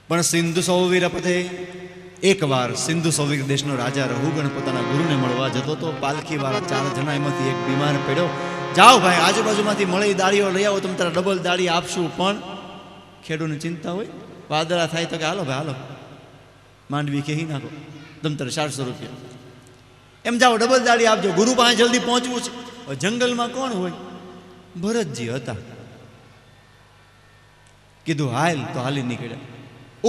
પણ સિંધુ સૌવીર પતે એકવાર સિંધુ સૌવીર દેશનો રાજા રહુગણ પોતાના ગુરુને મળવા જતો તો પાલખી વાળા 4 જણા એમાંથી એક બીમાર પડ્યો. જાઓ ભાઈ, આજુબાજુમાંથી મળી દાડીઓ લઈ આવો, તમે તારા ડબલ દાડી આપશું. પણ ખેડૂને ચિંતા હોય, વાદળા થાય તો કે હાલો ભાઈ હાલો, માંડવી કહી નાખો, તમે તારે 400 રૂપિયા એમ જાઓ, ડબલ દાડી આપજો, ગુરુ પાસે જલ્દી પહોંચવું છે. જંગલમાં કોણ હોય? ભરતજી હતા. કીધું હાલ તો હાલી નીકળ્યા,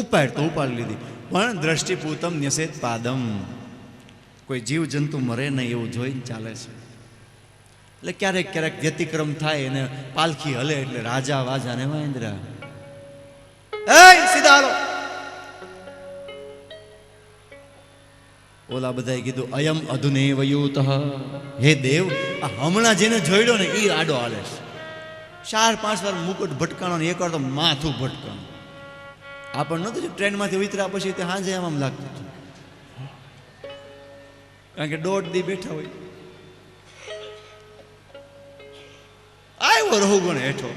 ઉપાડ તો ઉપાડી લીધી. પણ દ્રષ્ટિપૂતમ ન્યસેત પાદમ, કોઈ જીવ જંતુ મરે નહીં એવું જોઈને ચાલે છે. એટલે ક્યારેક ક્યારેક વ્યતિક્રમ થાય અને પાલખી હલે એટલે રાજા વાજા ને મહેન્દ્રા સીધા હાલો. ઓલા બધાએ કીધું અયમ અધુને વયુત, હે દેવ, આ હમણાં જેને જોડ્યો ને એ આડો હાલે છે. 4-5 વાર મુકુટ ભટકાણો ને 1 વાર તો માથું ભટકાણું. આપણને નતું ટ્રેનમાંથી ઉતર્યા પછી તે હાજે આમ લાગતું હતું, કારણ કે 1.5 દી બેઠા હોય. આવ્યો રહુગણ હેઠો.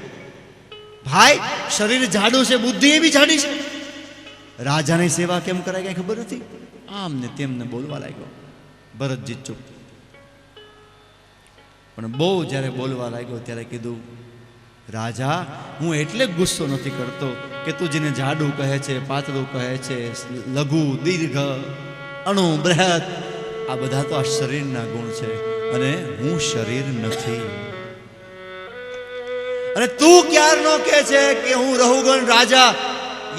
ભાઈ શરીર જાડું છે, બુદ્ધિ એવી જાડી છે. રાજાની સેવા કેમ કરાય કઈ ખબર નથી. આમ ને તેમને બોલવા લાગ્યો. ભરતજી ચૂપ. પણ બહુ જ્યારે બોલવા લાગ્યો ત્યારે કીધું, રાજા, હું એટલે ગુસ્સો નથી કરતો કે તું જેને જાડું કહે છે, પાતળું કહે છે, લઘુ, દીર્ઘ, અણુ, બૃહત, આ બધા તો આ શરીરના ગુણ છે અને હું શરીર નથી. અને તું ક્યારનો કહે છે કે હું રહુગણ રાજા?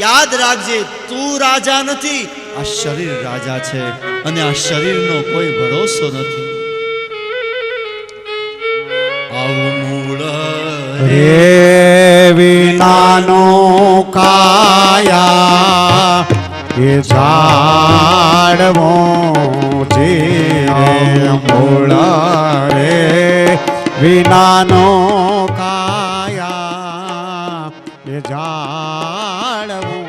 યાદ રાખજે, તું રાજા નથી, આ શરીર રાજા છે અને આ શરીરનો કોઈ ભરોસો નથી. આવું મૂળ રે વિનાનો કાયા એ ઝાડવો જે મૂળ રે વિનાનો કાયા એ ઝાડવો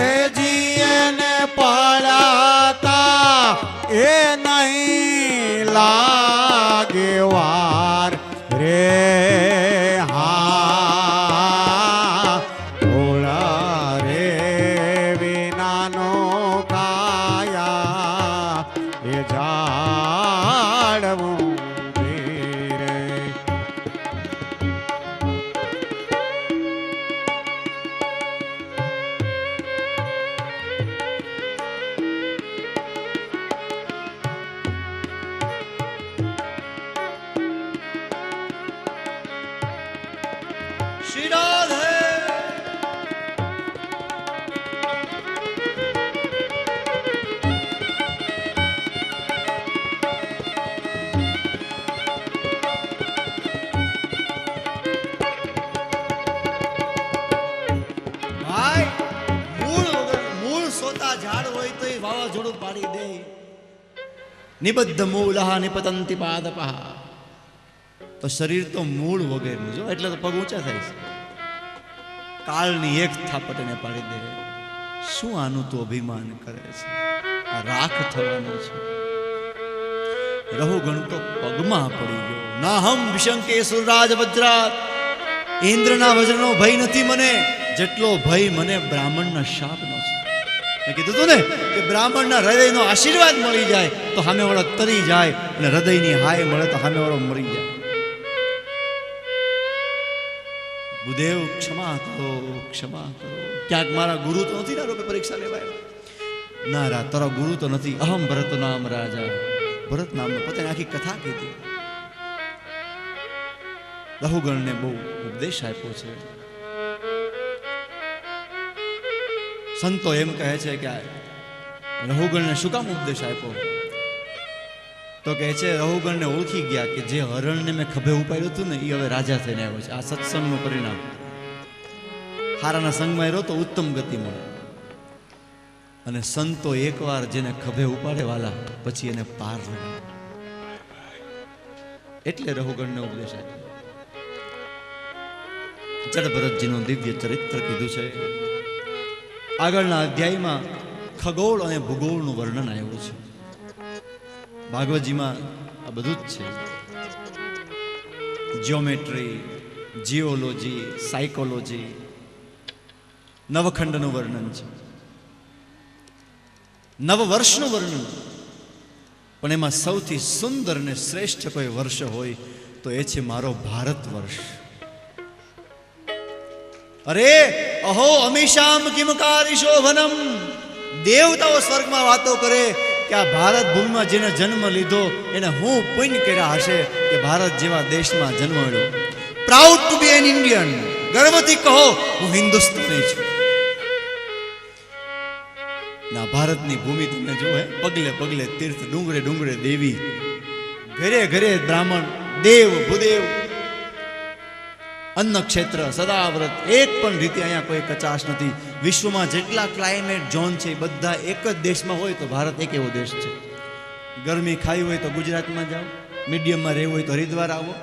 એ જીને પડાતા એ નહીં લાગે વાર રે. હા ભોળા રે વિનાનો કાયા એ ઝાડવું રે. શ્રી રાધે. ભાઈ મૂળ સોતા ઝાડ હોય તો એ વાવાઝોડું પાડી દે. નિબદ્ધ મૂલઃ નિપતંતિ પાદપઃ. તો શરીર તો મૂળ વગેરેનું જો, એટલે તો પગ ઊંચા થાય છે. કાળની એક થાપટ એને પાડી દે. શું આનું તો અભિમાન કરે છે? આ રાખ થવાનું છે. રહુગણ તો પગમાં પડી ગયો. નાહમ વિશંકે સુરરાજ વજ્રાત. ઇન્દ્રના વજ્રનો ભય નથી મને, જેટલો ભય મને બ્રાહ્મણના શાપનો છે. મેં કીધું તું ને કે બ્રાહ્મણના હૃદયનો આશીર્વાદ મળી જાય તો સામેવાળો તરી જાય, અને હૃદયની હાય મળે તો સામેવાળો મરી જાય. ભૂદેવ ક્ષમા કરો, ક્ષમા કરો. ક્યાંક મારા ગુરુ તો નથી ના રૂપે પરીક્ષા લેવાય? ના રા, તારો ગુરુ તો નથી. અહમ ભરત નામ રાજા. ભરત નામનો પોતાની આખી કથા કીધી. રહુગણને બહુ ઉપદેશ આપ્યો છે. સંતો એમ કહે છે કે રહુગણને શું કામ ઉપદેશ આપ્યો? તો કહે છે રહુગણને ઓળખી ગયા કે જે હરણને મેં ખભે ઉપાડ્યું હતું ને એ હવે રાજા થઈને આવ્યો છે. આ સત્સંગનું પરિણામ. હારાના સંગમાં રહ્યો તો ઉત્તમ ગતિ મળે. અને સંતો એકવાર જેને ખભે ઉપાડે વાલા, પછી એને પાર લાગે. એટલે રહુગણને ઉપદેશ આપ્યો. જડ ભરતજીનું દિવ્ય ચરિત્ર કીધું છે. આગળના અધ્યાયમાં ખગોળ અને ભૂગોળનું વર્ણન આવ્યું છે. ભાગવતજીમાં આ બધું જ છે. જીઓમેટ્રી, જીઓલોજી, સાયકોલોજી, નવખંડનું વર્ણન છે, નવવર્ષનું વર્ણન, પણ એમાં સૌથી સુંદર ને શ્રેષ્ઠ કોઈ વર્ષ હોય તો એ છે મારો ભારત વર્ષ. અરે અહો અમીશામ કિમકારી શોભનમ, દેવતાઓ સ્વર્ગમાં વાતો કરે કે આ ભારત ભૂમિમાં જેને જન્મ લીધો એને હું પુણ્ય કર્યા હશે કે ભારત જેવા દેશમાં જન્મ મળ્યો. Proud to be an Indian, ગર્વથી કહો હું હિન્દુસ્તાની છું. ના ભારતની ભૂમિ તમે જુઓ, પગલે પગલે તીર્થ, ડુંગરે ડુંગરે દેવી, ઘરે ઘરે બ્રાહ્મણ, દેવ ભૂદેવ, અન્ન ક્ષેત્ર સદાવ્રત, એક પણ રીતે અહીંયા કોઈ કચાશ નથી. વિશ્વમાં જેટલા ક્લાઇમેટ ઝોન છે એ બધા એક જ દેશમાં હોય તો ભારત એક એવો દેશ છે. ગરમી ખાવી હોય તો ગુજરાતમાં જાઓ, મીડિયમમાં રહેવું હોય તો હરિદ્વાર આવો,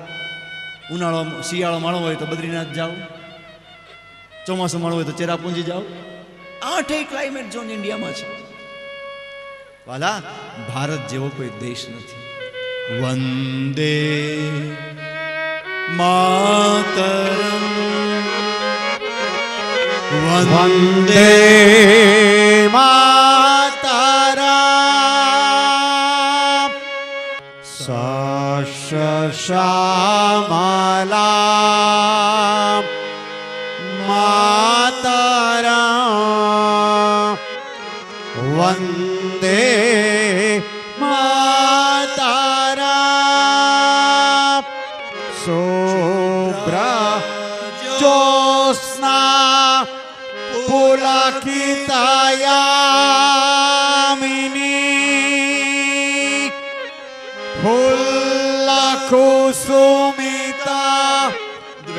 ઉનાળો શિયાળો માણવો હોય તો બદ્રીનાથ જાઓ, ચોમાસું માણવું હોય તો ચેરાપુંજી જાઓ. 8 ક્લાઇમેટ ઝોન ઇન્ડિયામાં છે. વાલા, ભારત જેવો કોઈ દેશ નથી. વંદે માતરમ, વંદે માતરમ, સશ્યામલા માતરમ, વંદે માતરમ, શુભ્ર જ્યોત્સ્ના પુલકિતયામિની, ફુલ્લકુસુમિતા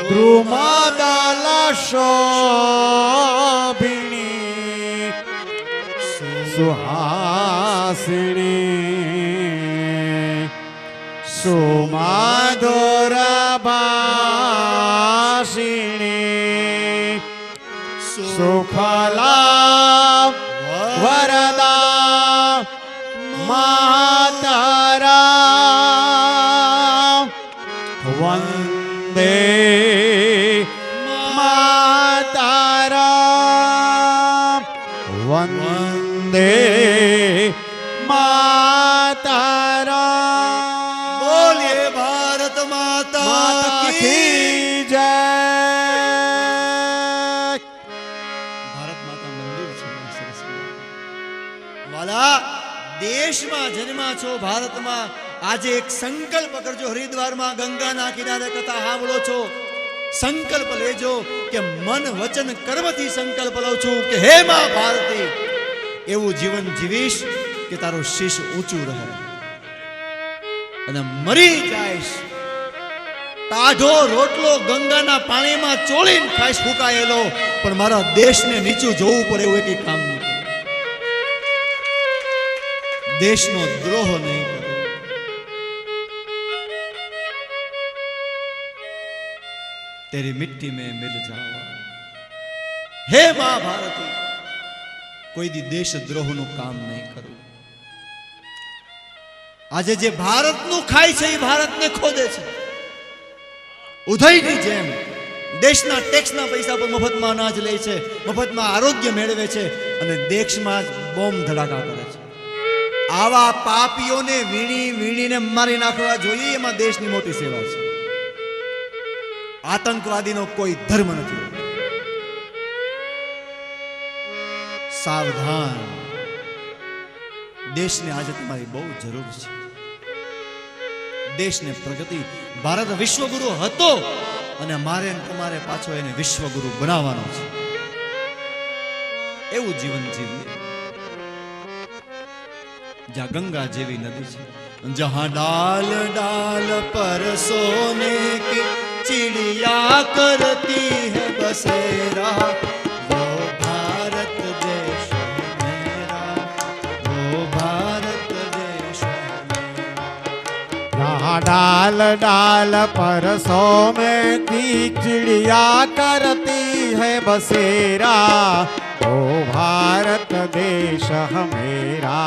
દ્રુમદલશોભિની, સુહાસિની સુમધુરભાષિણી, સુફલા વરદા માતરમ, વંદે માતરમ, વંદે માતરમ. બોલીએ ભારત માતા કી જય. ભારત માતા મંદિર છે સરસ. વાલા, દેશમાં જન્મા છો, ભારતમાં, આજે એક સંકલ્પ કરજો. હરિદ્વારમાં ગંગાના કિનારે કથા સાંભળો છો, સંકલ્પ લેજો કે મન વચન કર્મથી સંકલ્પ લઉં છું કે હે માં ભારતી, એવું જીવન જીવીશ કે તારું શીશ ઊંચું રહે અને મરી જાયશ ટાઢો રોટલો ગંગાના પાણીમાં ચોળીને ખાઈશ ફૂંકાયેલો, પણ મારા દેશને નીચું જોવું પડે એવું એક કામ નહીં. દેશનો દ્રોહ નહીં કરે. તેરી મિટ્ટી में मिल जावा. હે મા ભારતી, કોઈ દી દેશ દ્રોહનું કામ નહીં કરવું. આજે જે ભારતનું ખાય છે એ ભારતને ખોદે છે. ઉધઈની જેમ દેશના ટેક્સના પૈસા પર મફતમાં અનાજ લે છે, મફતમાં આરોગ્ય મેળવે છે અને દેશમાં જ બોમ્બ ધડાકા કરે છે. આવા પાપીઓને વીણી વીણીને મારી નાખવા જોઈએ, એમાં દેશની મોટી સેવા છે. આતંકવાદીનો કોઈ ધર્મ નથી. સાવધાન, દેશને આજે તમારી બહુ જરૂર છે. દેશને પ્રગતિ, ભારત વિશ્વગુરુ હતો અને મારે તમારે પાછો એને વિશ્વગુરુ બનાવવાનો છે. એવું જીવન જીવીએ જ્યાં ગંગા જેવી નદી છે, જહાં ડાલ ડાલ પર સોને કી चिड़िया करती है बसेरा, वो भारत देश मेरा, वो भारत देश यहाँ डाल डाल पर सो में की चिड़िया करती है बसेरा, ओ भारत देश हमेरा,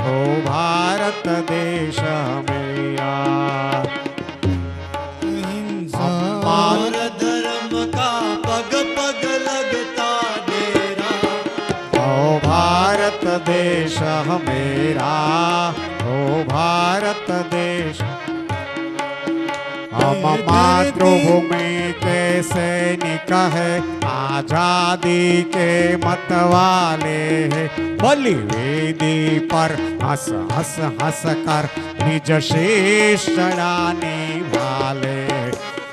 ओ भारत देश हमेरा. और धर्म का पग पग लगता बसेरा ओ भारत देश हम मातृभूमि के सैनिक है आजादी के मतवाले है बलि वेदी पर हंस हंस हंस कर निज शीश चढ़ाने वाले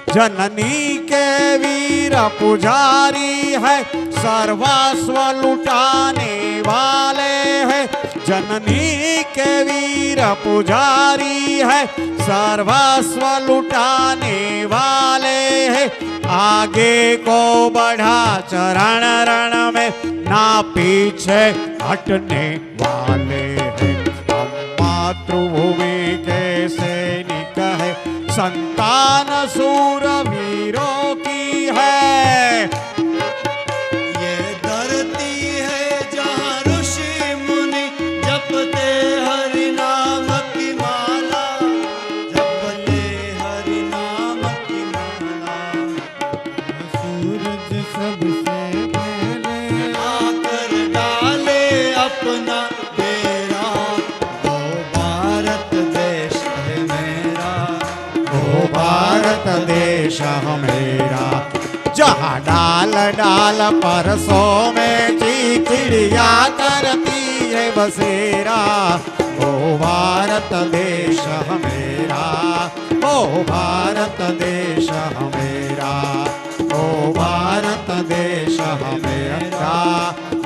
जननी के वीर पुजारी है सर्वस्व लुटाने वाले हैं जननी के वीर पुजारी है सर्वस्व लुटाने वाले हैं आगे को बढ़ा चरण रण में ना पीछे हटने वाले हैं हम मातृभूमि के सैनिक है संतान सूर वीरों की है ये धरती है जहाँ ऋषि मुनि जपते हरि नाम की माला जपते हरि नाम की माला सूरज सबसे पहले आकर डाले अपना डेरा वो भारत देश है मेरा ओ भारत देश हमेरा जहाँ डाल डाल परसों में चिड़िया करती है बसेरा ओ भारत देश हमेरा ओ भारत देश हमेरा ओ भारत देश हमेरा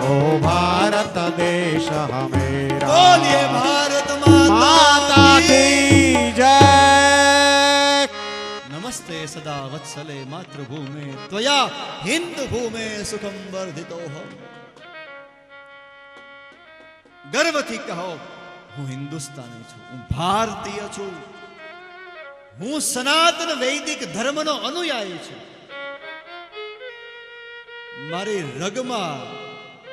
ओ भारत देश हमेरा बोलिए भारत माता की जय नमस्ते सदा वत्सले मातृभूमे त्वया हिंद भूमे सुखम वर्धितोहम गर्वથી કહો હું હિન્દુસ્તાની છું હું ભારતીય છું હું સનાતન વૈદિક ધર્મનો અનુયાયી છું મારી રગમાં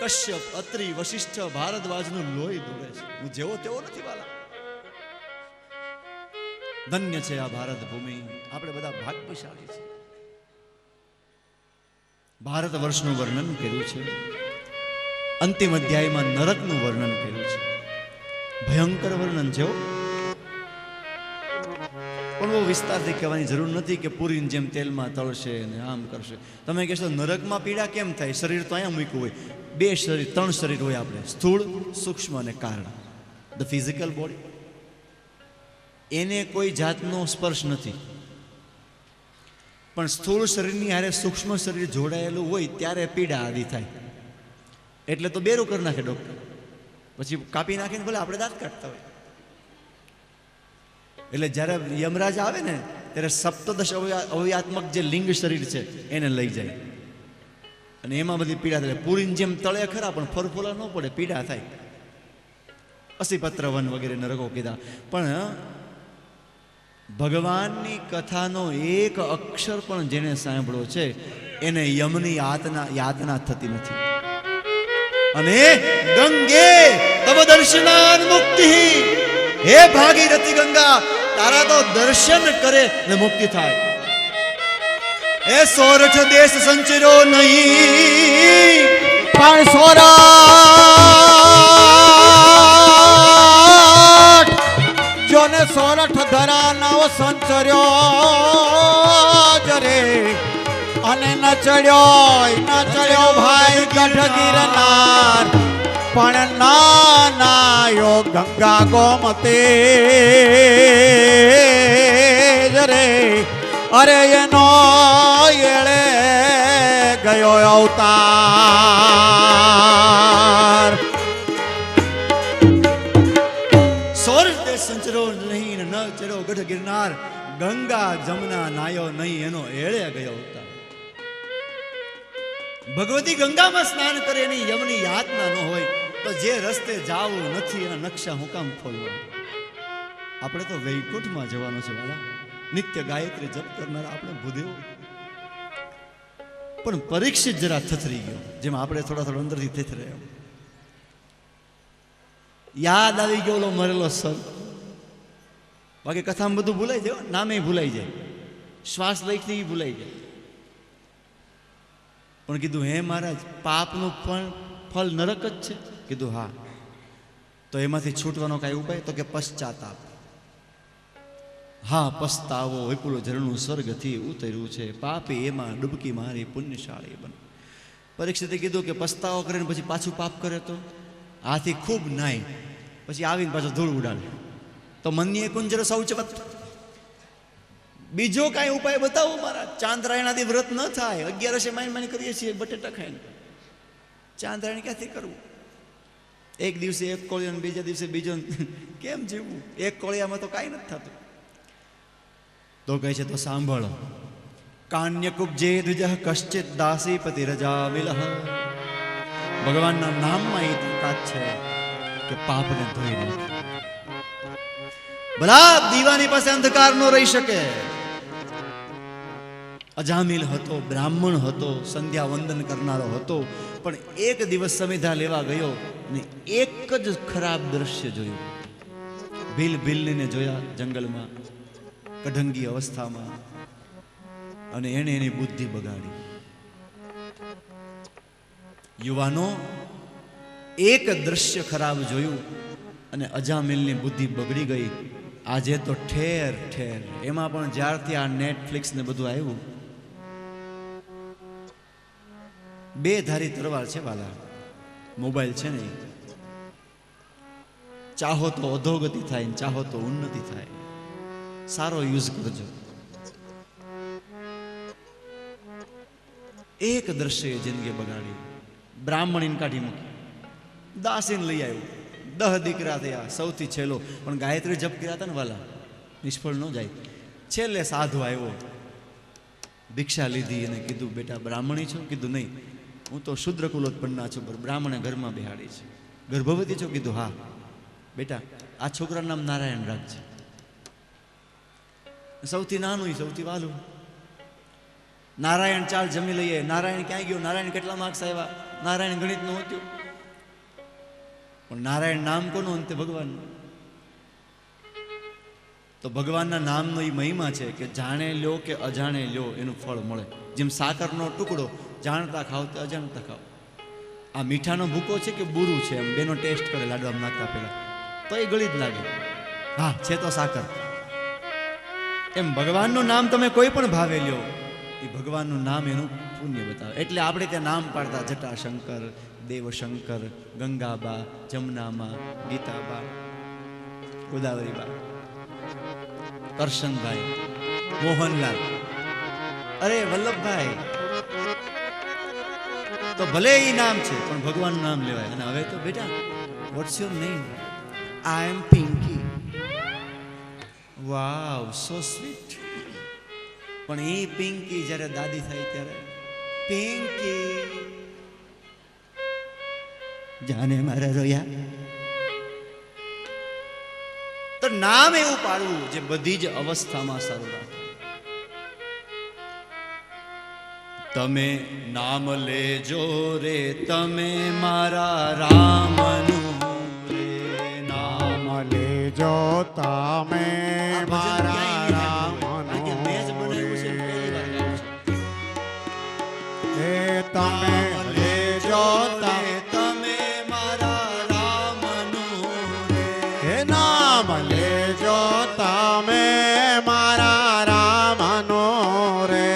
કશ્યપ અત્રિ વશિષ્ઠ ભારદ્વાજનું લોહી દોડે છે હું જેવો તેવો નથી વાલા ધન્ય છે આ ભારત ભૂમિ આપણે બધા ભાગ્યશાળી છે ભારત વર્ષનું વર્ણન કર્યું છે અંતિમ અધ્યાયમાં નરકનું વર્ણન કર્યું છે ભયંકર વર્ણન છે પણ બહુ વિસ્તારથી કહેવાની જરૂર નથી કે પૂરીની જેમ તેલમાં તળશે અને આમ કરશે તમે કહેશો નરકમાં પીડા કેમ થાય શરીર તો અહીંયા મૂક્યું હોય બે શરીર ત્રણ શરીર હોય આપણે સ્થૂળ સૂક્ષ્મ અને કારણ ધ ફિઝિકલ બોડી એને કોઈ જાતનો સ્પર્શ નથી પણ સ્થૂળ શરીરની હારે સૂક્ષ્મ શરીર જોડાયેલું હોય ત્યારે પીડા આદિ થાય એટલે તો બેરું કરી નાખે ડૉક્ટર પછી કાપી નાખીને ભલે આપણે દાંત કાઢતા હોય એટલે જ્યારે યમરાજ આવે ને ત્યારે સપ્તદશ અવયવાત્મક જે લિંગ શરીર છે એને લઈ જાય અને એમાં બધી પીડા થાય પૂરીની જેમ તળે ખરા પણ ફરફોલા ન પડે પીડા થાય અસીપત્ર વન વગેરે નરકો કીધા પણ ભગવાનની કથાનો એક અક્ષર પણ જેને સાંભળ્યો છે એને યમની યાતના થતી નથી અને ગંગે તવ દર્શનાન મુક્તિ હે ભાગીરથી ગંગા તારા તો દર્શન કરે ને મુક્તિ થાય એ સોરઠ દેશ સંચરો નહીં પણ સોરઠ જોને સોરઠ ધરા નવ સંચર્યો જરે અને ન ચડ્યો ભાઈ ગઢ ગિરનાર પણ ના નાયો ગંગા ગોમતે જરે અરે એનો એળે ગયો અવતાર સોરઠ દેશ સંચરો નહીં ન ચડ્યો ગઢ ગિરનાર ગંગા જમના નાયો નહીં એનો એળે ગયો અવતાર ભગવતી ગંગામાં સ્નાન કરે એની યમની યાતના ન હોય તો જે રસ્તે જાવું નથી એના નકશા હું કામ ખોલવા આપણે તો વૈકુંઠમાં જવાનું છે વાલા નિત્ય ગાયત્રી જપ કરનાર આપણે ભૂદેવો પણ પરીક્ષિત જરા થથરી ગયો જેમાં આપણે થોડા અંદરથી થથરાયો યાદ આવી ગયો ઓલો મરેલો સર બાકી કથામાં બધું ભૂલાઈ જાય નામે ભૂલાઈ જાય શ્વાસ લઈથી ભૂલાઈ જાય પણ કીધું હે મહારાજ પાપનું પણ ફળ નરક જ છે કીધું હા તો એમાંથી છૂટવાનો કાંઈ ઉપાય? તો કે પશ્ચાતાપ. હા, પસ્તાવો વિપુલ ઝરણું સ્વર્ગથી ઉતર્યું છે, પાપી એમાં ડૂબકી મારી પુણ્યશાળી બન. પરીક્ષિતે કીધું કે પસ્તાવો કરે ને પછી પાછું પાપ કરે તો? હાથી ખૂબ નાય પછી આવીને પાછો ધૂળ ઉડાડે. તો મનીએ કુંજર શૌચવત. બીજો કાંઈ ઉપાય બતાવો મારા. ચાંદ્રાયણાથી વ્રત ન થાય. 11 માની કરીએ છીએ બટેટા ખાઈને. ચાંદ્રાયણ ક્યાંથી કરવું? એક દિવસે એક કોળિયો ને બીજા દિવસે બીજો. કેમ જીવવું? એક કોળિયામાં તો કાંઈ નથી થતું. તો કહે છે તો સાંભળો. કાન્ય કુબ્જે દ્વિજ કશ્ચિત દાસીપતિ રજા વિલહ. ભગવાનના નામમાં એ તાકાત છે કે પાપને ધોઈ નાખે. ભલા દીવાની પાસે અંધકાર ન રહી શકે. અજામિલ હતો, બ્રાહ્મણ હતો, સંધ્યા વંદન કરનારો હતો, પણ એક દિવસ સમિધા લેવા ગયો ને એક જ ખરાબ દ્રશ્ય જોયું. ભીલને જોયા જંગલમાં કઢંગી અવસ્થામાં, અને એને એની બુદ્ધિ બગાડી. યુવાનો, એક દ્રશ્ય ખરાબ જોયું અને અજામિલની બુદ્ધિ બગડી ગઈ. આજે તો ઠેર ઠેર, એમાં પણ જ્યારથી આ નેટફ્લિક્સ ને બધું આવ્યું, 2 ધારી તલવાર છે વાલા. મોબાઈલ છે ને, ચાહો તો અધોગતિ થાય ને ચાહો તો ઉન્નતિ થાય. સારો યુઝ કરજો. એક દ્રશ્ય જિંદગી બગાડી. બ્રાહ્મણીને કાઢી મૂકી, દાસીને લઈ આવ્યું. 10 દીકરા થયા, સૌથી છેલ્લો. પણ ગાયત્રી જપ કર્યા હતા ને વાલા, નિષ્ફળ ન જાય. છેલ્લે સાધુ આવ્યો, ભિક્ષા લીધી અને કીધું બેટા બ્રાહ્મણી છો? કીધું નહીં, હું તો શુદ્ર કુલોત્પન્ના છું, પણ બ્રાહ્મણે ઘરમાં બેહાડી છે. ગર્ભવતી છો? કીધું હા. બેટા આ છોકરાનું નામ નારાયણ રાખજે. સૌથી નાનું સૌથી વાલું. નારાયણ ચાલ જમી લઈએ. નારાયણ ક્યાં ગયો? નારાયણ કેટલા માર્ક્સ આવ્યા? નારાયણ ગણિત નું હતું. પણ નારાયણ નામ કોનું? અંતે ભગવાનનું. તો ભગવાનના નામનો એ મહિમા છે કે જાણે લ્યો કે અજાણે લ્યો એનું ફળ મળે. જેમ સાકરનો ટુકડો જાણતા ખાવ તે અજાણતા ખાવ. આ મીઠાનો ભૂકો છે કે બુરું છે, એમ બેનો ટેસ્ટ કરે લાડવામાં નાખતા પહેલા, તો એ ગળી જ લાગે. હા છે તો સાકર. એમ ભગવાનનું નામ તમે કોઈ પણ ભાવે લ્યો, એ ભગવાનનું નામ એનું પુણ્ય બતાવે. એટલે આપણે ત્યાં નામ પાડતા જટાશંકર, દેવશંકર, ગંગાબા, જમનાબા, ગીતાબા, ગોદાવરીબા, કરશનભાઈ, મોહનલાલ, અરે વલ્લભભાઈ. તો ભલે એ નામ છે પણ ભગવાનનું નામ લેવાય. અને હવે તો બેટા, what's your name? I am Pinky. Wow, so sweet. પણ એ પિંકી જ્યારે દાદી થાય ત્યારે પિંકી જાને મારા રોયા. તો નામ એવું પાડવું જે બધી જ અવસ્થામાં સારું રાખે. તમે નામ લેજો રે તમે મારા રામનું રે. નામ લેજો તમે મારા રામનું રે. તમે લેજો તમે મારા રામનું રે. હે નામ લેજો તમે મારા રામનું રે.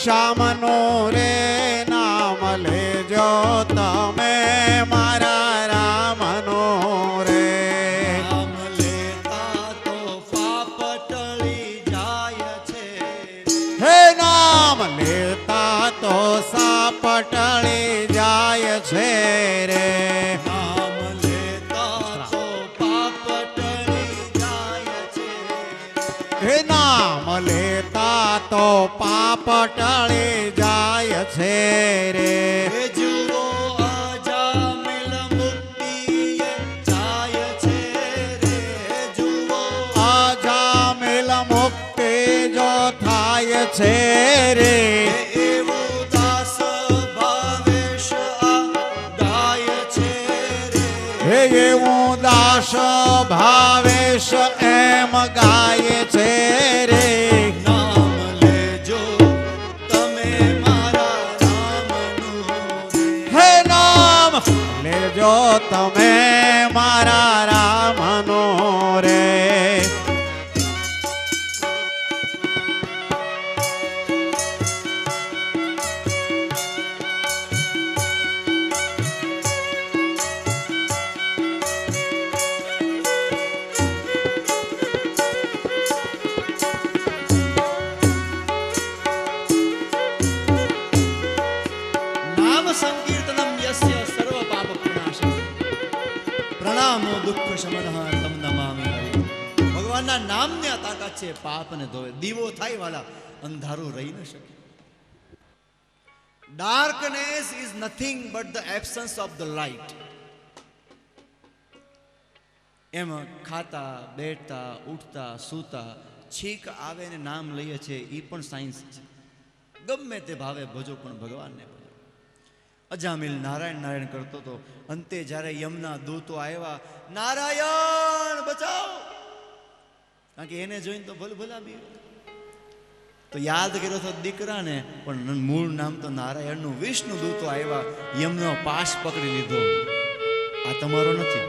શ્યામનો રે નામ લેજો તમે મારા રામનો રે. નામ લેતા તો પાપ ટળી જાય છે. હે નામ લેતા તો સાપ ટળી જાય છે રે. નામ લેતા તો પાપ ટળી જાય છે. હે નામ લેતા તો પાપ ટળી જાય છે રે. જુઓ અજામિલ મુક્તિએ જાય છે રે. જુઓ અજામિલ મુક્તિ જો થાય છે રે. એવું દાસ ભાવેશ આ ગાય છે ભાવેશ એમ ગાય છે રે. નામ લેજો તમે મારા રામનું હે નામ લેજો તમે મારા રામનો રે. નામ સંકીર્તનમ યસ્ય સર્વ પાપ વિનાશમ પ્રણામો દુઃખ શમનઃ તમ નમામિ હરિ. ભગવાનના નામની આ તાકાત છે, પાપને ધોવે. દીવો થાય વાલા, અંધારું રહી ન શકે. Darkness is nothing but the absence of the light. એમાં ખાતા બેઠતા ઉઠતા સૂતા છીક આવે ને નામ લઈએ છે, એ પણ સાયન્સ છે. ગમે તે ભાવે ભજો પણ ભગવાનને ભજો. અજામિલ નારાયણ નારાયણ કરતો હતો. અંતે જ્યારે યમના દૂતો આવ્યા, નારાયણ બચાવો, કારણ કે એને જોઈને તો ભલભલા બી તો યાદ કર્યો તો દીકરાને, પણ મૂળ નામ તો નારાયણનું. વિષ્ણુ દૂતો આવ્યા, યમનો પાશ પકડી લીધો, આ તમારો નથી.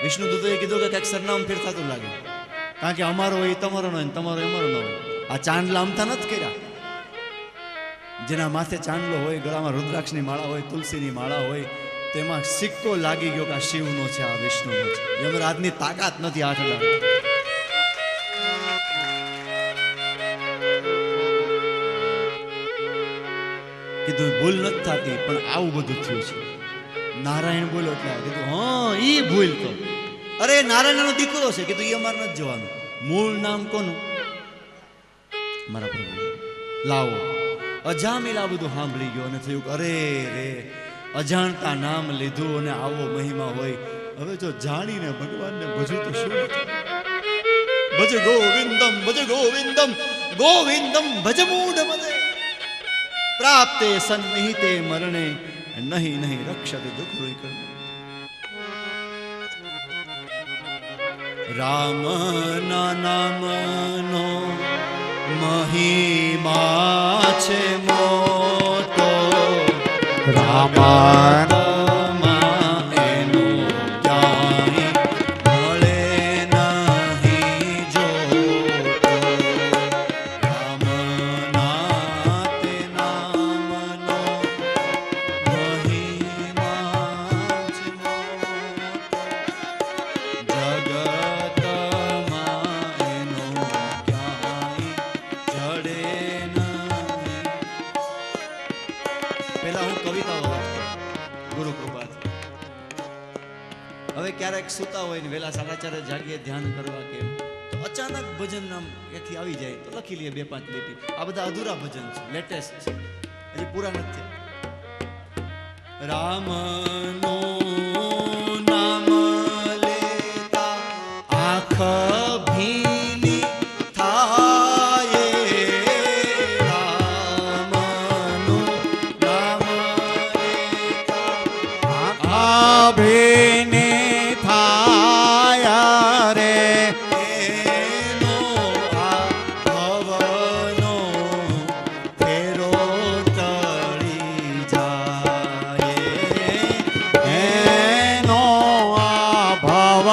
વિષ્ણુ દૂતોએ કીધું કે કંઈક સરનામું ફેર થતું લાગે, કારણ કે અમારો હોય તમારો ન હોય, તમારો અમારો ન હોય. આ ચાંદલા અમથા નથી કર્યા. જેના માથે ચાંદલો હોય, ગળામાં રુદ્રાક્ષની માળા હોય, તુલસીની માળા હોય, તેમાં સિક્કો લાગી ગયો કે આ શિવનો છે, આ વિષ્ણુનો છે. યમરાજની તાકાત નથી હાથ લાગે. કીધું ભૂલ નથી થતી, પણ આવું બધું થયું છે. નારાયણ બોલો એટલે કીધું હા ઈ ભૂલ તો, અરે નારાયણનો દીકરો છે. કીધું એ અમારે નથી જવાનું. મૂળ નામ કોનું? મારા પ્રભુ. લાવો. અજામિલ આ બધું સાંભળી ગયો અને થયું અરે રે, અજાણતા નામ લીધું અને આવો મહિમા હોય. હવે જો જાણીને ભગવાનને ભજું તો શું? ભજ ગોવિંદમ ગોવિંદમ ભજ મૂઢ મદે પ્રાપ્તે સન્નિહિતે મરણે નહીં નહીં રક્ષતે દુઃખ કર્મ. રામ ના નામનો મહિમા છે મોટો. રામ એનો ક્યાંય મળે નહીં જોતો. રામના તે નામનો મહિમા છે મોટો. જગતમાં એનો ક્યાંય જડે નહીં. પહેલા હું કવિતાઓ વાંચતો ગુરુ કૃપાથી. હવે ક્યારેક સૂતા હોય ને વેલા 4:30 જાગીએ ધ્યાન કરવા કે તો અચાનક ભજન નામ એથી આવી જાય તો લખી લઈએ 2-5 લીટી. આ બધા અધૂરા ભજન છે, લેટેસ્ટ છે, હજી પૂરા નથી થયા. રામનું નામ લેતા આંખ ભીની થાય. રામનું નામ લેતા અભિની થાય રે. એનો આ ભવનો ફેરો ટળી જાય. એનો આ ભવ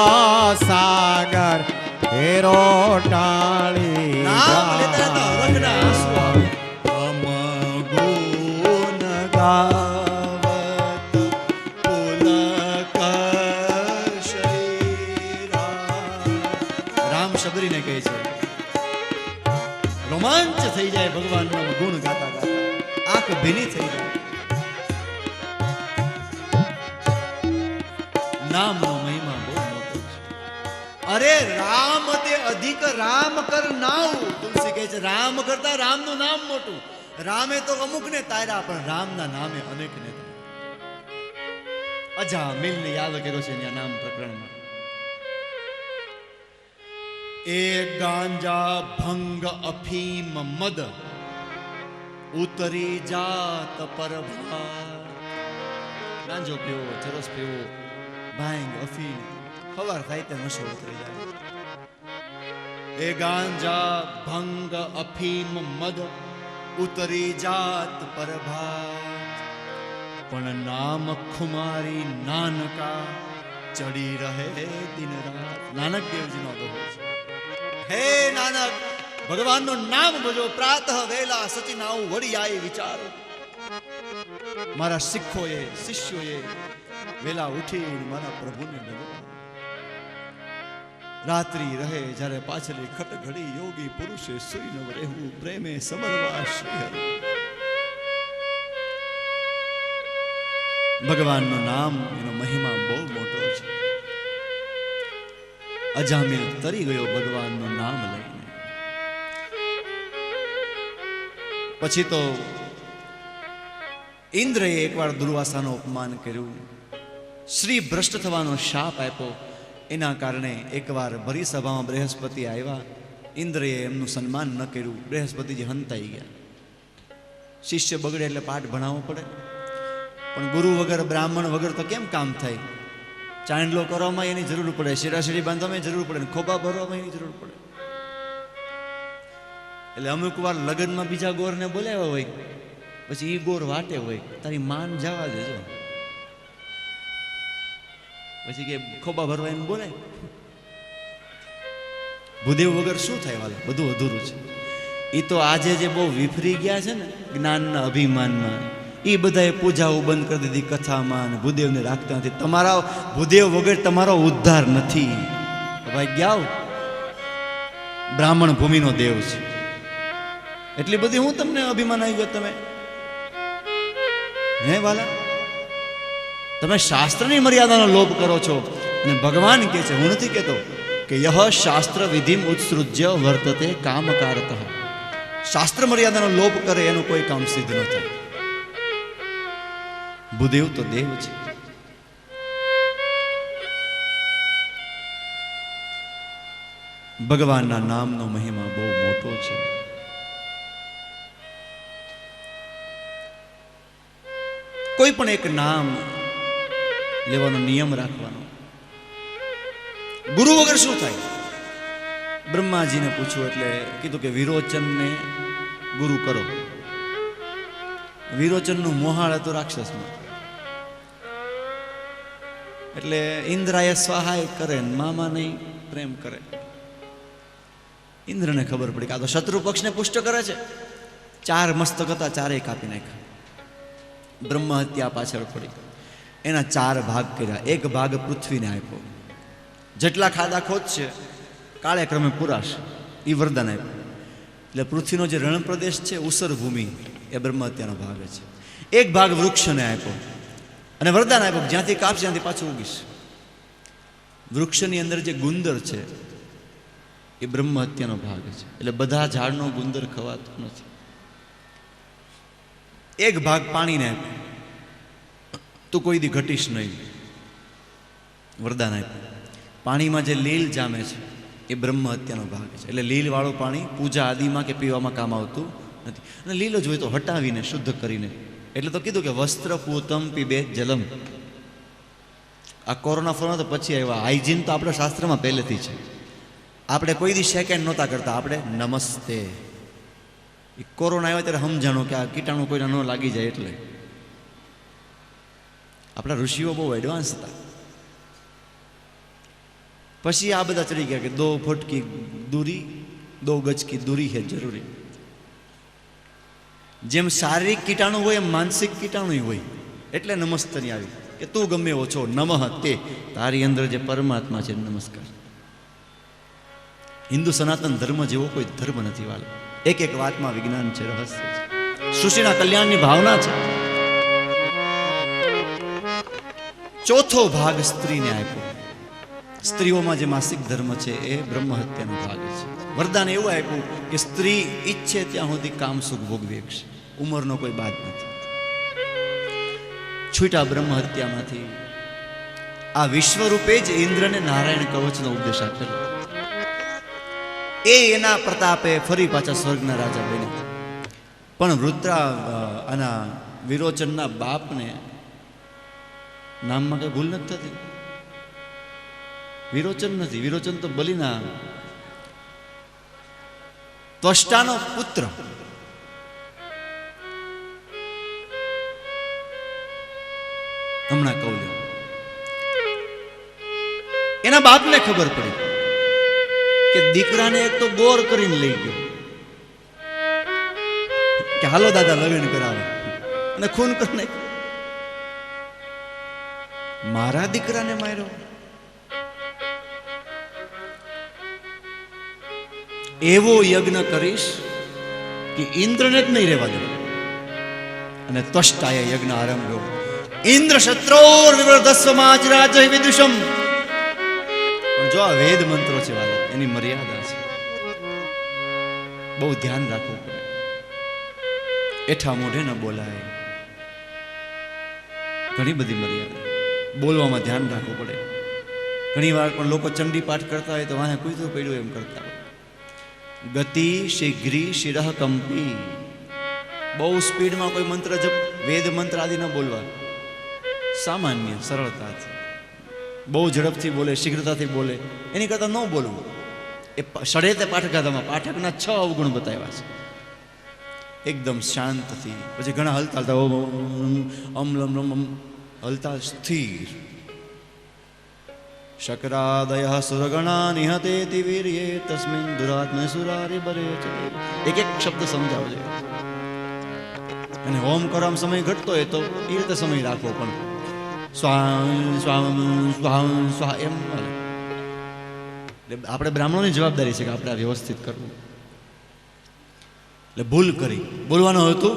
સાગર હેરો ટાળી નામ લેતા લેતા જાય. રંગના આંસુ આવે. અમ ગુણ ગાવત પુલક શરીરા. રામ શબરીને કહે છે, રોમાંચ થઈ જાય ભગવાનના ગુણ ગાતા ગાતા, આંખ ભીની થઈ જાય. નામનો મહિમા બહુ મોટો છે. અરે રામ તે અધિક રામ કર નાઉ. તુલસી કહે છે રામ કરતા રામનું નામ મોટું. રામે તો અમુકને તાર્યા, પણ રામના નામે અનેકને તાર્યા. અજામિલને યાદ કર્યો છે એના નામ પ્રકરણમાં. એ ગાંજા ભંગ અફીમ મદ ઉતરી જાત પરભાર. ગાંજો પીવો, ચરસ પીવો, ભાંગ અફીમ સવાર થાય તે નશો ઉતરી જાય. એ ગાંજા ભંગ અફીમ મદ ઉતરી જાત પરભાત, પણ નામ ખુમારી નાનકા ચડી રહે દિન રાત. નાનક દેવજીનો દોહો છે. હે નાનક, ભગવાનનું નામ ભજો, પ્રાતઃ વેલા સચિન આવું વળી આય વિચારો. મારા શિષ્યોએ વેલા ઉઠી મારા પ્રભુને ભજવા. રાત્રિ રહે જ્યારે પાછલી ખટઘડી, યોગી પુરુષે સુઈ ન રહેવું, પ્રેમે સમરવા શ્રી હરિ. ભગવાનનું નામ, એનો મહિમા બહુ મોટો છે. અજામિલ તરી ગયો ભગવાનનું નામ લઈને. પછી તો ઇન્દ્રએ એકવાર દુર્વાસાનું અપમાન કર્યું, શ્રી ભ્રષ્ટ થવાનો શાપ આપ્યો. એના કારણે એકવાર ભરી સભામાં બૃહસ્પતિ આવ્યા. ઇન્દ્રએ એમનું સન્માન ન કર્યું. બૃહસ્પતિજી હંતાઈ ગયા. શિષ્ય બગડે એટલે પાઠ ભણાવવો પડે, પણ ગુરુ વગર, બ્રાહ્મણ વગર તો કેમ કામ થાય? ચાંદલો કરવામાં એની જરૂર પડે, શિરાશીરી બાંધવામાં જરૂર પડે, ખોબા ભરવામાં એની જરૂર પડે. એટલે અમુક વાર લગ્નમાં બીજા ગોરને બોલાવ્યા હોય, પછી ઈ ગોર વાટે હોય, તારી માન જવા દેજો. પછી કે ખોબા ભરવા એમ બોલાય. ભૂદેવ વગર શું થાય? વાલે બધું અધૂરું છે. એ તો આજે જે બહુ વિફરી ગયા છે ને જ્ઞાનના અભિમાનમાં, એ બધાએ પૂજાઓ બંધ કરી દીધી, કથામાં ભૂદેવને રાખતા નથી. તમારા ભૂદેવ વગર તમારો ઉદ્ધાર નથી. ભાઈ ગયા બ્રાહ્મણ ભૂમિનો દેવ છે. એટલી બધી હું તમને અભિમાન આવી ગયો તમે? હે વાલા, તમે શાસ્ત્રની મર્યાદાનો લોભ કરો છો. અને ભગવાન કહે છે, હું નથી કહેતો કે યહ શાસ્ત્ર વિધિમ ઉત્સૃજ્ય વર્તતે કામકારતઃ. શાસ્ત્ર મર્યાદાનો લોભ કરે એનું કોઈ કામ સિદ્ધ ન થાય. ભૂદેવ તો દેવ છે. ભગવાનના નામનો મહિમા બહુ મોટો છે. કોઈ પણ એક નામ લેવાનો નિયમ રાખવાનો. ગુરુ વગર શું થાય? બ્રહ્માજીને પૂછ્યું એટલે કીધું કે વિરોચનને ગુરુ કરો. વિરોચનનું મોહાળ હતું રાક્ષસમાં. એટલે ઇન્દ્રાએ સહાય કરે, મામા નહીં પ્રેમ કરે. ઇન્દ્રને ખબર પડી કે આ તો શત્રુ પક્ષને પુષ્ટ કરે છે. 4 મસ્તક હતા, 4 કાપી નાખ્યા. બ્રહ્મ હત્યા પાછળ પડી. એના 4 ભાગ કર્યા. 1 ભાગ પૃથ્વીને આપ્યો. જેટલા ખાધા ખોદશે કાળે ક્રમે પુરાશ, એ વરદાન આપ્યું. એટલે પૃથ્વીનો જે રણ પ્રદેશ છે, ઉસર ભૂમિ, એ બ્રહ્મ હત્યાનો ભાગ છે. 1 ભાગ વૃક્ષને આપ્યો અને વરદાન આપ્યું, જ્યાંથી કાપશે ત્યાંથી પાછું ઉગીશ. વૃક્ષની અંદર જે ગુંદર છે એ બ્રહ્મ હત્યાનો ભાગ છે. એટલે બધા ઝાડનો ગુંદર ખવાતો નથી. 1 ભાગ પાણીને આપ્યો, તું કોઈ દી ઘટીશ નહીં, વરદાન આપ્યું. પાણીમાં જે લીલ જામે છે એ બ્રહ્મ હત્યાનો ભાગ છે. એટલે લીલવાળું પાણી પૂજા આદિમાં કે પીવામાં કામ આવતું નથી. અને લીલો જોઈએ તો હટાવીને શુદ્ધ કરીને. એટલે તો કીધું કે વસ્ત્ર પૂતમ પીબે જલમ. આ કોરોના ફોન તો પછી આવ્યા. હાઇજીન તો આપણા શાસ્ત્રમાં પહેલેથી છે. આપણે કોઈ દી સેકન્ડ નહોતા કરતા, આપણે નમસ્તે. એ કોરોના આવ્યો ત્યારે સમજાણું કે આ કીટાણુ કોઈને ન લાગી જાય. એટલે આપણા ઋષિઓ બહુ એડવાન્સ હતા. પછી આ બધા ચડી ગયા કે 2 ફૂટ કી દૂરી, 2 ગજ કી દૂરી હે જરૂરી. જેમ શારીરિક કીટાણુ હોય એમ માનસિક કીટાણુ હોય. એટલે નમસ્તની આવી કે તું ગમે એવો છો, નમઃ તે, તારી અંદર જે પરમાત્મા છે નમસ્કાર. હિન્દુ સનાતન ધર્મ જેવો કોઈ ધર્મ નથી વાલો. એક વાતમાં વિજ્ઞાન છે, રહસ્ય છે, સૃષ્ટિના કલ્યાણની ભાવના છે. 4થો ભાગ સ્ત્રીને આપ્યો. સ્ત્રીઓમાં જે માસિક ધર્મ છે એ બ્રહ્મ હત્યાનો ભાગ છે. વરદાન એવું આપ્યું કે સ્ત્રી ઈચ્છે ત્યાં સુધી કામ સુખ ભોગવી શકશે. ઉંમરનો કોઈ બાદ નથી. છૂટા બ્રહ્મ હત્યામાંથી આ વિશ્વરૂપે જ ઇન્દ્રને નારાયણ કવચનો ઉપદેશ આપેલો. એના પ્રતાપે ફરી પાછા સ્વર્ગના રાજા બન્યા. પણ આના વિરોચનના બાપને નામમાં કઈ ભૂલ નથી થતી. વિરોચન નથી, વિરોચન તો બલિના ત્વષ્ટાનો પુત્ર. હમણાં કહું, એના બાપને ખબર પડી કે દીકરાને એક તો ગોર કરીને લઈ ગયો કે હાલો દાદા લગ્ન કરાવે, અને ખૂન કરી નાખ્યો. મારા દીકરાને માર્યો. એવો યજ્ઞ કરીશ કે ઇન્દ્રને જ નહીં રહેવા દે. અને ત્વષ્ટાએ યજ્ઞ આરંભ્યો. ઇન્દ્ર શત્રોર વિવર્ધસ્વમાચરાજઃ વિદુષમ. પણ જો આ વેદ મંત્રો છે વાલા, એની મર્યાદા છે, બહુ ધ્યાન રાખવું પડે. એઠા મોઢે ન બોલાય, ઘણી બધી મર્યાદા, બોલવામાં ધ્યાન રાખવું પડે. ઘણી વાર પણ લોકો ચંડી પાઠ કરતા હોય તો વાહે કૂતરું પડ્યું એમ કરતા હોય. ગતિ શીઘ્રી શિરઃ કંપી. બહુ સ્પીડમાં કોઈ મંત્ર જપ, વેદ મંત્ર આદિ ન બોલવા, સામાન્ય સરળતાથી, બહુ ઝડપથી બોલે, શીઘ્રતાથી બોલે એની કરતાં ન બોલવું. એ સડે તે પાઠકાધામાં પાઠકના 6 અવગુણ બતાવ્યા છે. એકદમ શાંતથી, પછી ઘણા હલતા હલતા અમ લમ લમ હલતા સ્થિર. શકરાદય સુરગણા નિહતેતિ વીર્યે તસ્મિન દુરાત્મે સુરારી બરે ચલે. એક એક શબ્દ સમજાવજો. અને હોમ કરવામાં સમય ઘટતો હોય તો એ રીતે સમય રાખવો, પણ સ્વામ સ્વામ સ્વામ સ્વા એમ આપણે બ્રાહ્મણોની જવાબદારી છે કે આપણે આ વ્યવસ્થિત કરવું. એટલે ભૂલ કરી બોલવાનું હતું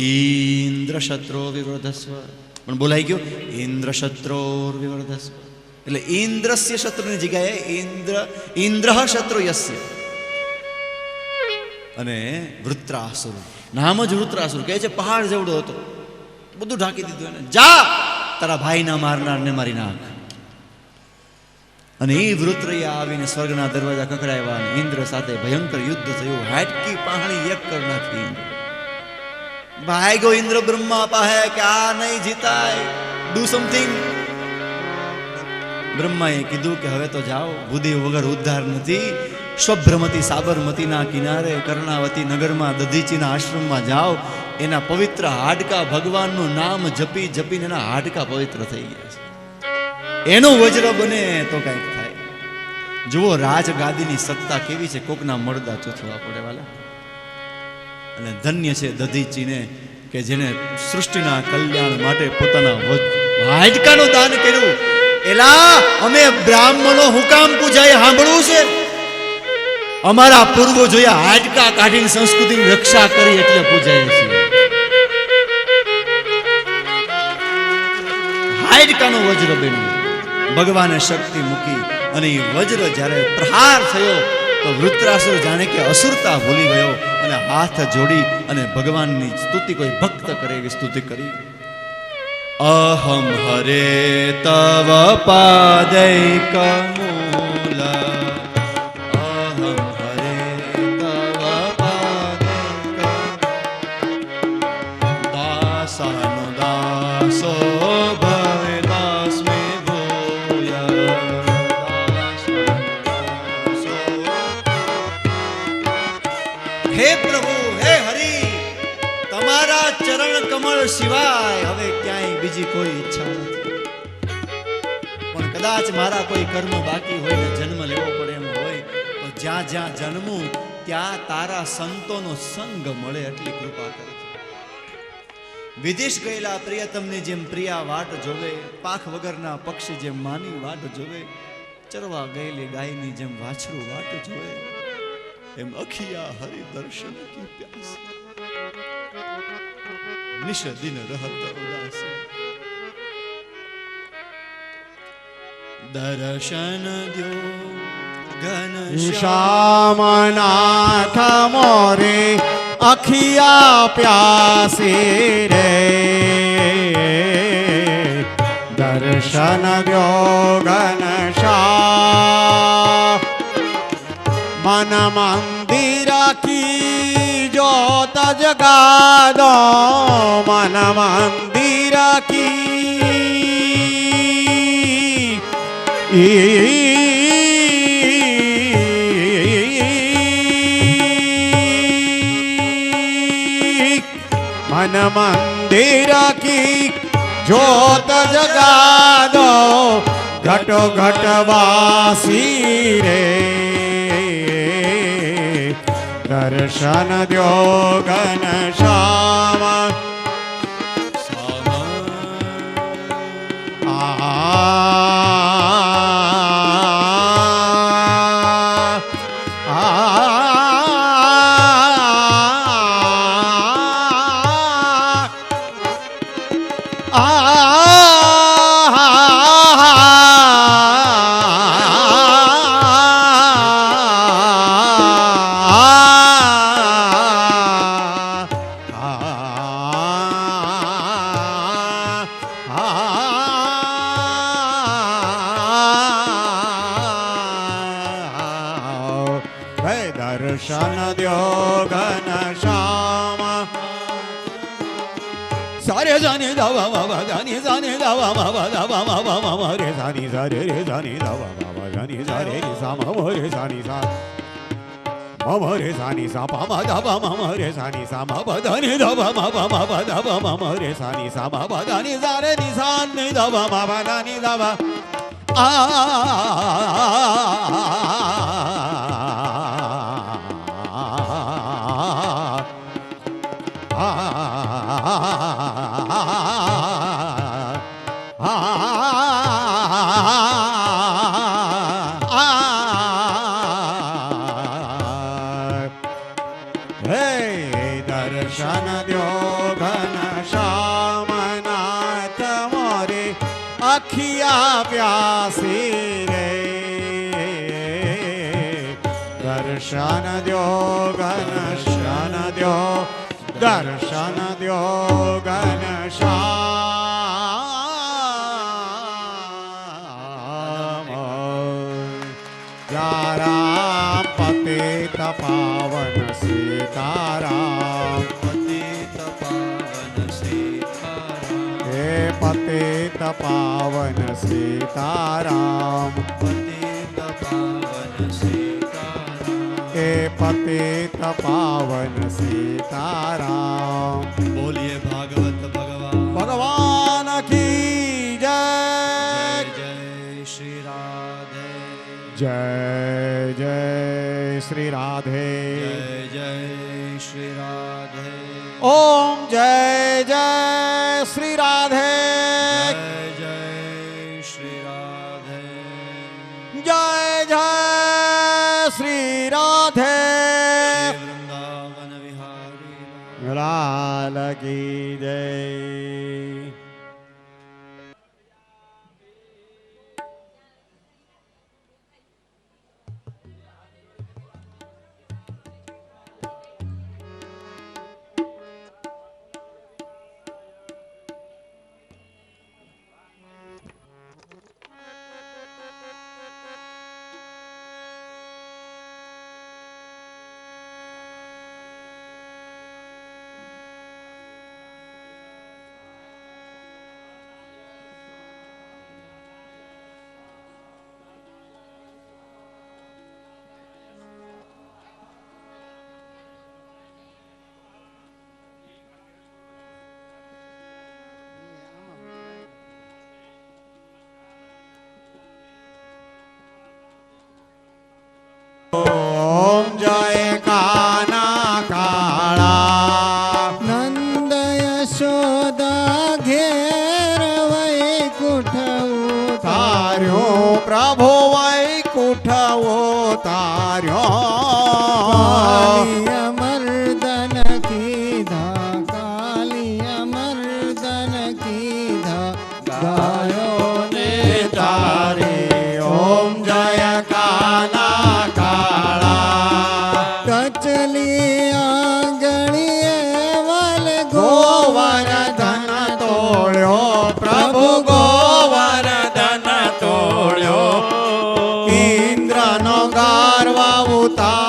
ઇન્દ્ર શત્રો વિવર્ધસ્વ, પણ બોલાઈ ગયો ઇન્દ્ર શત્રો વિવર્ધસ્વ. એટલે ઇન્દ્રસ્ય શત્રુની જગ્યાએ ઇન્દ્ર શત્રુ યસ્ય. અને વૃત્રાસુર, નામ જ વૃત્રાસુર, કહે છે પહાડ જેવડો હતો, બધું ઢાંકી દીધું એને. જા તારા ભાઈના મારનારને મારી નાખ. અને એ વૃત્રયા આવીને સ્વર્ગના દરવાજા ખખડાવ્યા અને ઇન્દ્ર સાથે ભયંકર યુદ્ધ થયું. હાટકી પાહણી એક કર નાખી ઇન્દ્ર. ભાગ્યો ઇન્દ્ર બ્રહ્મા પાહે કે આ નહીં જીતાય, ડુ સમથિંગ. બ્રહ્માએ કીધું કે હવે તો જાઓ, બુદ્ધિ વગર ઉદ્ધાર નથી. સ્વભ્રમતી સાબરમતીના કિનારે કર્ણાવતી નગરમાં દધીચીના આશ્રમમાં જાઓ. એના પવિત્ર હાડકા ભગવાનનું નામ જપી જપીને એના હાડકા પવિત્ર થઈ ગયા છે. એનું વજ્ર બને તો કંઈક થાય. જુઓ રાજગાદીની સત્તા કેવી છે, કોકના મળદા ચૂથવા પડે વાલા. અને ધન્ય છે દધીચીને કે જેને સૃષ્ટિના કલ્યાણ માટે પોતાના હાડકાનું દાન કર્યું. એલા અમે બ્રાહ્મણો હું કામ પૂજાય સાંભળવું છે? અમારા પૂર્વજોએ હાડકા કાઢીને સંસ્કૃતિની રક્ષા કરી એટલે પૂજાય છે. હાડકાનો વજ્ર બન્યું, ભગવાને શક્તિ મૂકી. અને એ વજ્ર જ્યારે પ્રહાર થયો તો વૃત્રાસુર જાણે કે અસુરતા ભૂલી ગયો અને હાથ જોડી અને ભગવાનની સ્તુતિ, કોઈ ભક્ત કરે એવી સ્તુતિ કરી. અહમ હરે તવ પાદૈક મૂલ, અહમ હરે તવ પાદૈક દાસાનો દાસો ભવેદાસ્મે ભૂય. હે પ્રભુ, હે હરિ, તમારા ચરણ કમળ સિવાય હવે ક્યાંય બીજી કોઈ ઈચ્છા નથી. પણ કદાચ મારા કોઈ કર્મ બાકી હોય ને જન્મ લેવો પડે એમ હોય તો જ્યાં જ્યાં જન્મું ત્યાં તારા સંતોનો સંગ મળે એટલી કૃપા કરે. વિદેશ ગયેલા પ્રિયતમની જેમ પ્રિયા વાટ જોવે, પાખ વગરના પક્ષી જેમ માની વાટ જોવે, ચરવા ગયેલી ગાયની જેમ વાછરું વાટ જોવે, એમ અખિયા હરિ દર્શન કી પ્યાસ, નિશ દિન રહત ઉદાસ. દર્શન દ્યો ઘનશ્યામનાથ મોરે અખિયા પ્યાસી રે. દર્શન દ્યો ઘનશ્યામ મન મંદિર કી જ્યોત જગાદો, મન મંદિર કી मन मंदिर की ज्योत जगा दो घटो घट वासी रे दर्शन द्यो घनश्याम દર્શન દ્યો ઘનશ્યામ સારે જાને દાવા બાબા જાને જાને દાવા બાબા દાવા બાબા મામા રે જાની સારે રે જાની દાવા બાબા જાની સારે રે સામા રે જાની સા મામા રે જાની સા પામા દાવા મામા રે જાની સા મામા દાની દાવા બાબા મામા દાવા મામા રે જાની સા બાબા દાની સારે નિશાન ને દાવા બાબા દાની દાવા દર્શન દ્યો ઘનશ્યામ નાથ મોરે અખિયા પ્યાસી રે દર્શન દ્યો ઘનશ્યામ દ્યો દર્શન દ્યો ઘનશ્યામ યા રામ પતિત પાવન સીતારામ પતિત પાવન સીતારામ હે પતિત પાવન સીતારામ પતિત પાવન સીતારામ હે પતિત પાવન સીતારામ બોલીએ ભાગવત ભગવાન ભગવાન કી જય જય શ્રી રાધે જય જય શ્રી રાધે જય શ્રી રાધે ઓમ જય જય શ્રી રાધે જય શ્રી રાધે જય જય શ્રી રાધે વૃંદાવન વિહારી લાલ કી જય ઓમ જય કાના કાળા નંદ યશોદા ઘેર વૈકુંઠ તાર્યો પ્રભુ વૈકુંઠ તાર્યો મર્દન કીધા કાલિયા મર્દન કીધા ગાયો ને તારે ઓમ જય કાના કાળા કચલી આંગણીએ વલ ગોવર્ધન તોળ્યો પ્રભુ ગોવર્ધન તોળ્યો ઇન્દ્રનો ગારવા ઉતાર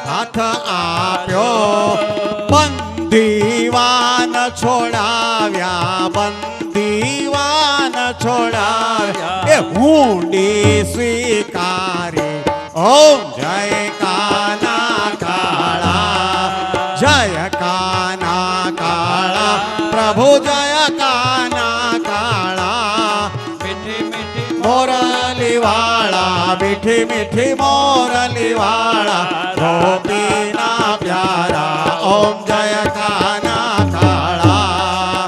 હાથ આપ્યો બંદીવાન છોડાવ્યા બંદીવાન છોડાવ્યા એ હુંડી સ્વીકારી ઓમ જય કાના કાળા જય કાના કાળા પ્રભુ જય કાના કાળા મીઠી મીઠી મોરલી વાળા મીઠી મીઠી મોરલી વાળા ગોપીના પ્યારા ઓમ જય કાના કાળા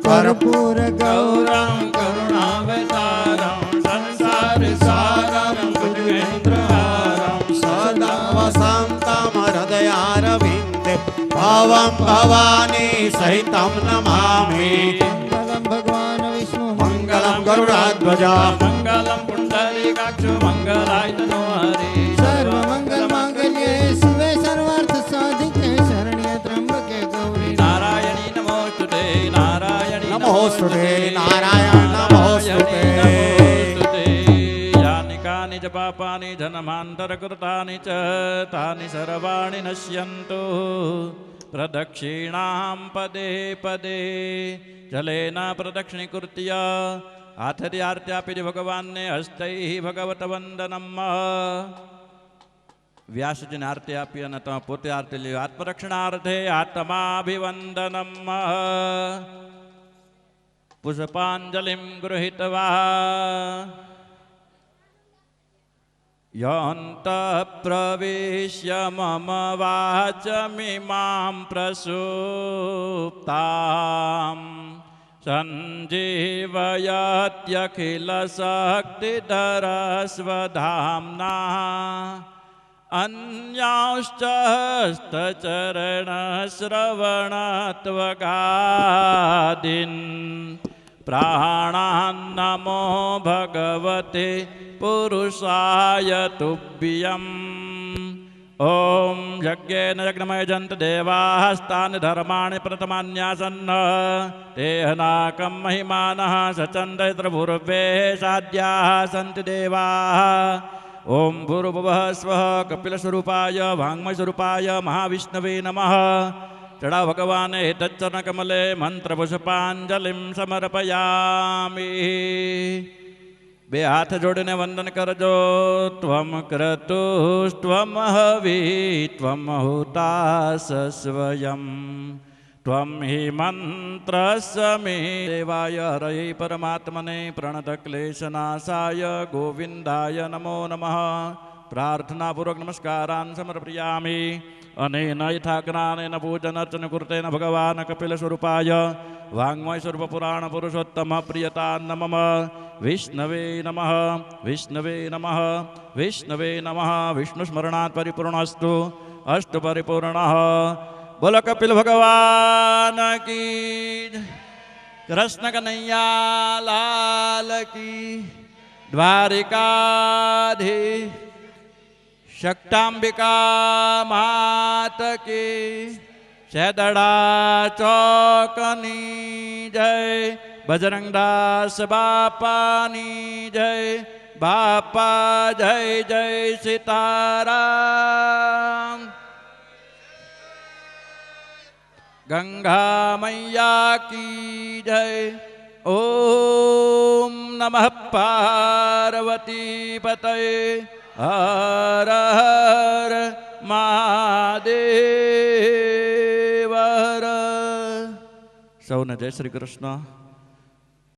કર્પૂર ગૌરમ કરુણાવતારમ સંસાર સારમ ભુજગેન્દ્રહારમ સદા વસંતમ હૃદયારવિંદે ભવમ ભવાની સહિતમ નમામિ મંગલમ ભગવાન વિષ્ણુ મંગલમ ગરુડાધ્વજા મંગલમ પુંડરીકાક્ષ મંગલાય તનો હરિ સર્વ મંગલ માંગલ્યે શિવે સર્વાર્થ સાધિકે શરણ્ય ત્રંબકે ગૌરી નારાયણી નમોસ્તુતે નારાયણી નમોસ્તુતે નારાયણ નમોસ્તુતે યાનિ કાનિ ચ પાપાની ધનમાંતરકૃતાની ચ તાનિ સર્વાણિ નશ્યન્તુ પ્રદક્ષિણામ પદે પદે જલેન પ્રદક્ષિણીકૃત્ય હાથથી આરતી આપી ભગવાનને હસ્તૈ ભગવત વંદનમ વ્યાસજીને આરતી આપી અને તમે પોતે આરતી લ્યો આત્મરક્ષણાર્થે આત્માભિવંદનમ પુષ્પાંજલિમ ગૃહીત્વા યોऽन्तः પ્રવિશ્ય મમ વાચમિમાં પ્રસુપ્તાં સંજીવયત્યખિલશક્તિધરસ્વધામ્ના अन्यांश्च हस्तचरणश्रवणत्वगादीन् प्राणान्नमो भगवते पुरुषाय तुभ्यम् ॐ यज्ञेन यज्ञमयजन्त देवास्तान् धर्माणि प्रथमान्यासन् तेहनाकं महिमानः सचन्दयत्रभुर्वे साध्याः सन्ति देवाः ओम भूर्भुवः स्वः कपिलस्वरूपाय वाङ्मयस्वरूपाय महाविष्णवे नमः चढ़ा भगवान हितच्चरणकमले मंत्रपुष्पांजलिं समर्पयामि बे हाथ जोड़ीने वंदन करजो त्वं क्रतुस्त्वं हवी त्वं हुतास स्वयं त्वं हि मंत्रस्मे देवाय हरये परमात्मने प्रणतक्लेशनाशाय गोविन्दाय नमो नमः प्रार्थनापूर्वक नमस्कारान् समर्पयामि अनेन यथाज्ञानेन पूजनर्चन कृतेन भगवान् कपिलस्वरूपाय वाङ्मयस्वरूपपुराणपुरुषोत्तमप्रियतान्न मम विष्णवे नमः विष्णवे नमः विष्णवे नमः विष्णुस्मरणात् परिपूर्णस्तु अस्तु परिपूर्णः बोलो कपिल भगवान की कृष्ण कन्हैया लाल की द्वारिकाधी शक्तांबिका मात की शेदड़ा चौकनी जय बजरंगदास बापानी जय बापा जय जय सीताराम गंगा मैया की जय ओम नमः पार्वती पतये हर हर महादेव हर सौने जय श्री कृष्ण।